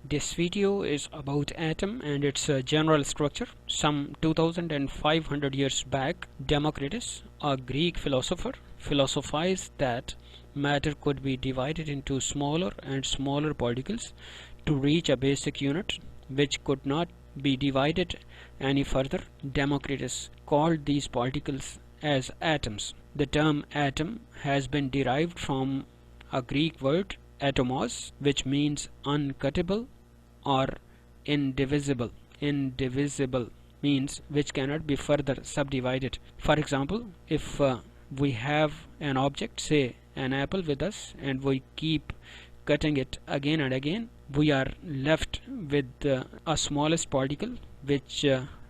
This video is about atom and its general structure. Some 2500 years back, Democritus, a Greek philosopher, philosophized that matter could be divided into smaller and smaller particles to reach a basic unit which could not be divided any further. Democritus called these particles as atoms. The term atom has been derived from a Greek word atomos, which means uncuttable or indivisible. Indivisible means which cannot be further subdivided. For example, if we have an object, say an apple, with us, and we keep cutting it again and again, we are left with a smallest particle which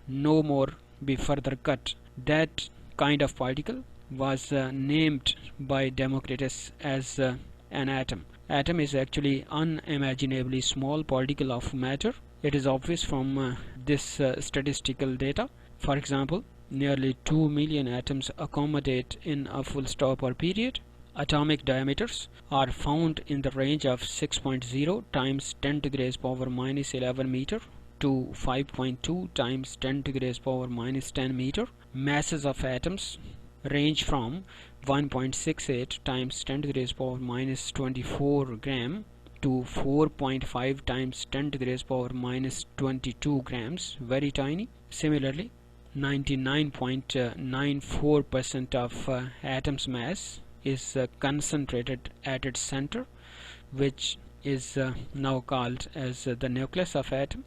no more be further cut. That kind of particle was named by Democritus as an atom. Atom is actually unimaginably small particle of matter. It is obvious from this statistical data. For example, nearly 2 million atoms accommodate in a full stop or period. Atomic diameters are found in the range of 6.0 times 10 to the raised power minus 11 meter to 5.2 times 10 to the raised power minus 10 meter. Masses of atoms range from 1.68 times 10 to the raised power minus 24 gram to 4.5 times 10 to the raised power minus 22 grams, very tiny. Similarly, 99.94% of atom's mass is concentrated at its center, which is now called as the nucleus of atom.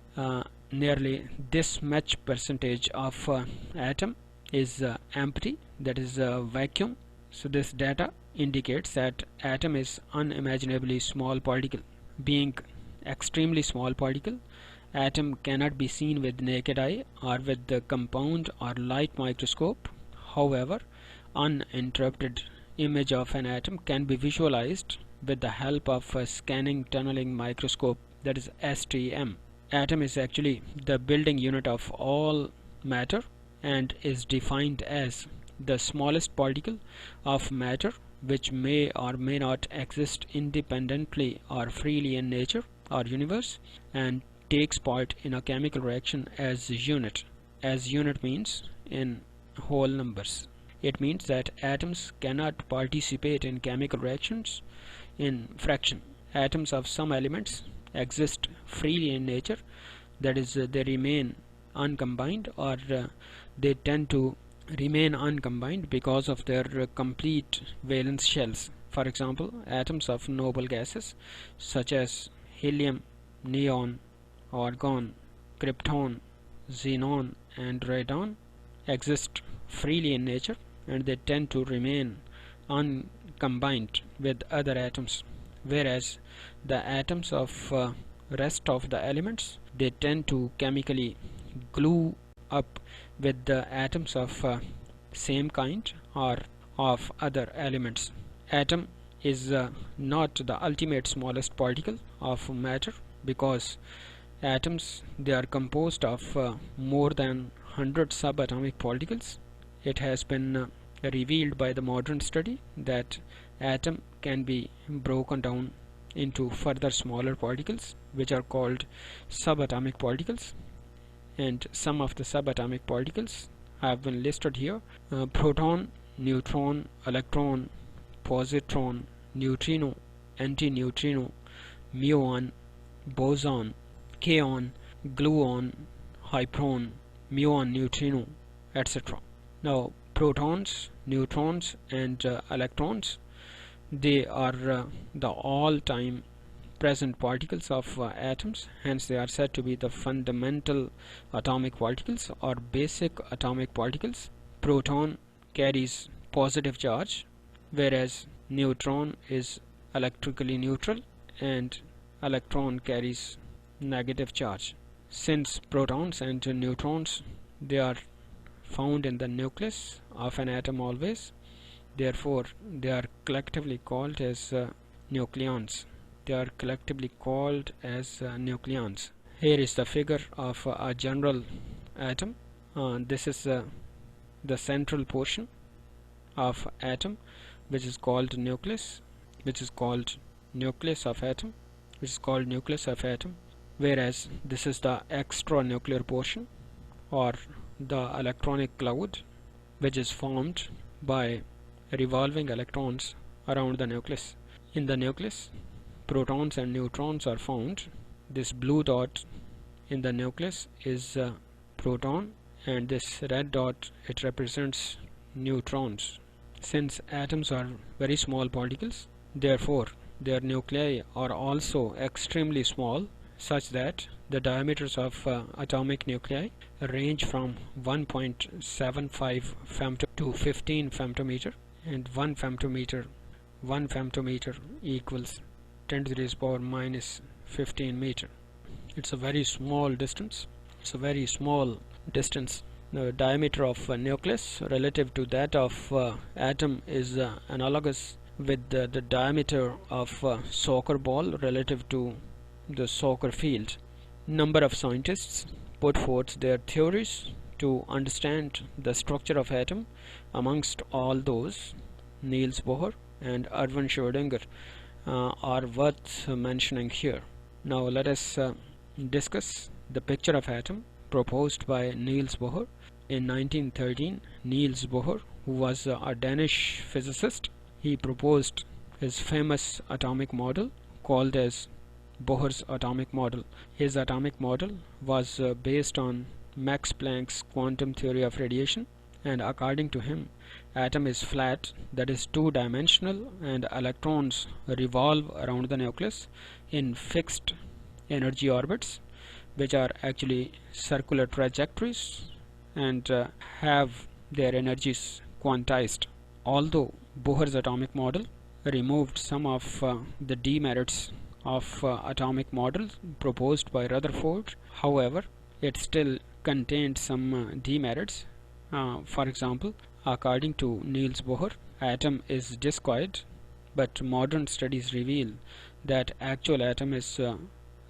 Nearly this much percentage of atom is empty, that is vacuum. So this data indicates that atom is unimaginably small particle. Being extremely small particle, atom cannot be seen with naked eye or with the compound or light microscope. However, uninterrupted image of an atom can be visualized with the help of a scanning tunneling microscope, that is STM. Atom is actually the building unit of all matter and is defined as the smallest particle of matter which may or may not exist independently or freely in nature or universe and takes part in a chemical reaction as unit. As unit means in whole numbers. It means that atoms cannot participate in chemical reactions in fraction. Atoms of some elements exist freely in nature, that is they remain uncombined, or they tend to remain uncombined because of their complete valence shells. For example, atoms of noble gases such as helium, neon, argon, krypton, xenon and radon exist freely in nature and they tend to remain uncombined with other atoms, whereas the atoms of rest of the elements, they tend to chemically glue up with the atoms of same kind or of other elements. Atom is not the ultimate smallest particle of matter because atoms, they are composed of more than 100 subatomic particles. It has been revealed by the modern study that atom can be broken down into further smaller particles which are called subatomic particles, and some of the subatomic particles have been listed here: proton, neutron, electron, positron, neutrino, antineutrino, muon, boson, kaon, gluon, hypron, muon neutrino, etc. Now protons, neutrons and electrons, they are the all-time present particles of atoms, hence they are said to be the fundamental atomic particles or basic atomic particles. Proton carries positive charge, whereas neutron is electrically neutral and electron carries negative charge. Since protons and neutrons, they are found in the nucleus of an atom always, therefore they are collectively called as nucleons. They are collectively called as nucleons. Here is the figure of a general atom. This is the central portion of atom, which is called nucleus, which is called nucleus of atom, which is called nucleus of atom. whereas this is the extranuclear portion, or the electronic cloud, which is formed by revolving electrons around the nucleus. In the nucleus, protons and neutrons are found. This blue dot in the nucleus is a proton, and this red dot, it represents neutrons. Since atoms are very small particles, therefore their nuclei are also extremely small, such that the diameters of atomic nuclei range from 1.75 femto to 15 femtometer, and 1 femtometer equals 10 to the raised power minus 15 meter. It's a very small distance. The diameter of a nucleus relative to that of atom is analogous with the diameter of a soccer ball relative to the soccer field. Number of scientists put forth their theories to understand the structure of atom. Amongst all those, Niels Bohr and ERWIN Schrödinger are worth mentioning here. Now let us discuss the picture of atom proposed by Niels Bohr. In 1913, Niels Bohr, who was a Danish physicist, he proposed his famous atomic model called as Bohr's atomic model. His atomic model was based on Max Planck's quantum theory of radiation, and according to him, atom is flat, that is two-dimensional, and electrons revolve around the nucleus in fixed energy orbits, which are actually circular trajectories and have their energies quantized. Although Bohr's atomic model removed some of the demerits of atomic models proposed by Rutherford, however, it still contained some demerits. For example, according to Niels Bohr, atom is discoid, but modern studies reveal that actual atom is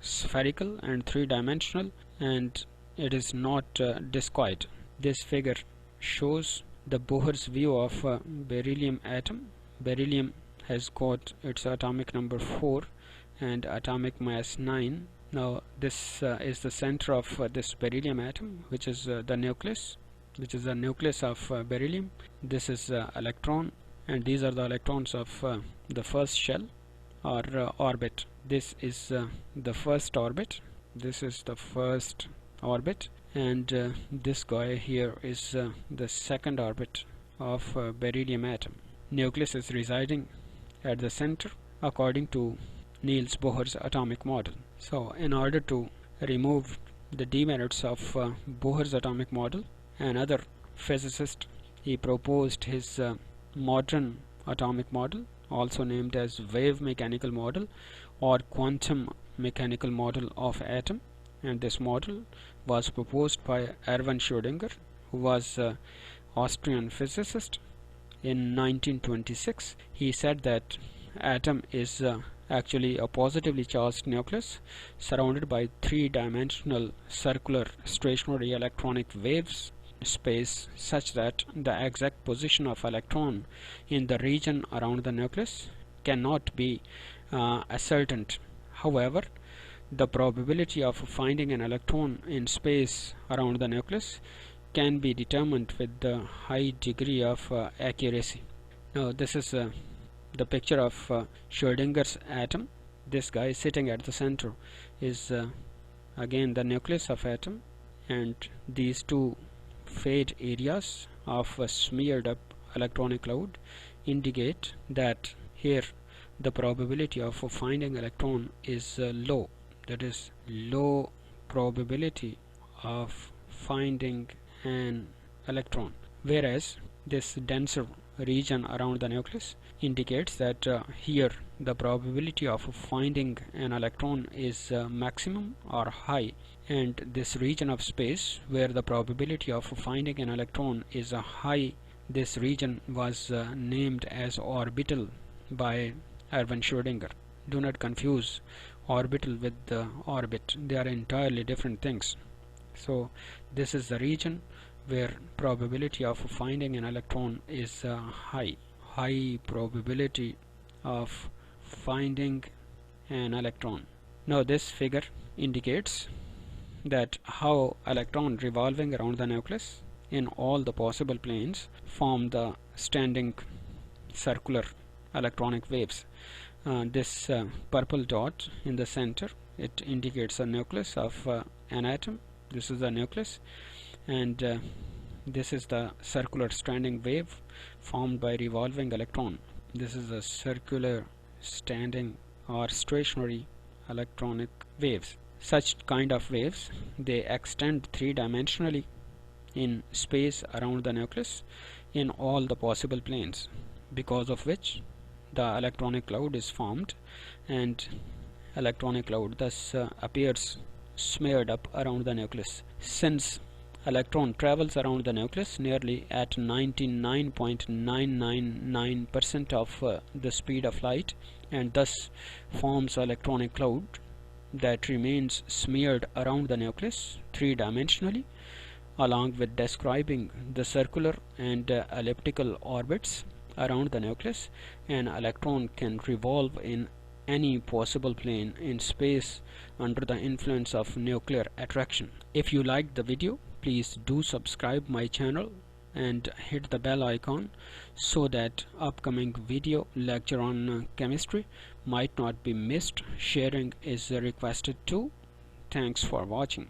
spherical and three-dimensional, and it is not discoid. This figure shows the Bohr's view of beryllium atom. Beryllium has got its atomic number 4 and atomic mass 9. Now this is the center of this beryllium atom, which is the nucleus, which is the nucleus of beryllium. This is electron, and these are the electrons of the first shell or orbit. This is the first orbit. This is the first orbit, and this guy here is the second orbit of beryllium atom. Nucleus is residing at the center according to Niels Bohr's atomic model. So in order to remove the demerits of Bohr's atomic model, another physicist, he proposed his modern atomic model, also named as wave mechanical model or quantum mechanical model of atom, and this model was proposed by Erwin Schrödinger, who was an Austrian physicist. In 1926, he said that atom is actually a positively charged nucleus surrounded by three-dimensional circular stationary electronic waves space, such that the exact position of electron in the region around the nucleus cannot be ascertained. However, the probability of finding an electron in space around the nucleus can be determined with a high degree of accuracy. Now this is the picture of Schrödinger's atom. This guy sitting at the center is again the nucleus of atom, and these two fade areas of a smeared up electronic cloud indicate that here the probability of finding electron is low. That is, low probability of finding an electron, whereas this denser region around the nucleus indicates that here the probability of finding an electron is maximum or high, and this region of space where the probability of finding an electron is high, this region was named as orbital by Erwin Schrödinger. Do not confuse orbital with orbit. They are entirely different things. So this is the region where probability of finding an electron is high. High probability of finding an electron. Now this figure indicates that how electron revolving around the nucleus in all the possible planes form the standing circular electronic waves. This purple dot in the center, it indicates a nucleus of an atom. This is the nucleus, and this is the circular standing wave formed by revolving electron. This is a circular standing or stationary electronic waves. Such kind of waves, they extend three-dimensionally in space around the nucleus in all the possible planes, because of which the electronic cloud is formed, and electronic cloud thus appears smeared up around the nucleus. Since electron travels around the nucleus nearly at 99.999% of the speed of light, and thus forms electronic cloud that remains smeared around the nucleus three-dimensionally, along with describing the circular and elliptical orbits around the nucleus. An electron can revolve in any possible plane in space under the influence of nuclear attraction. If you liked the video, please do subscribe my channel and hit the bell icon so that upcoming video lecture on chemistry might not be missed. Sharing is requested too. Thanks for watching.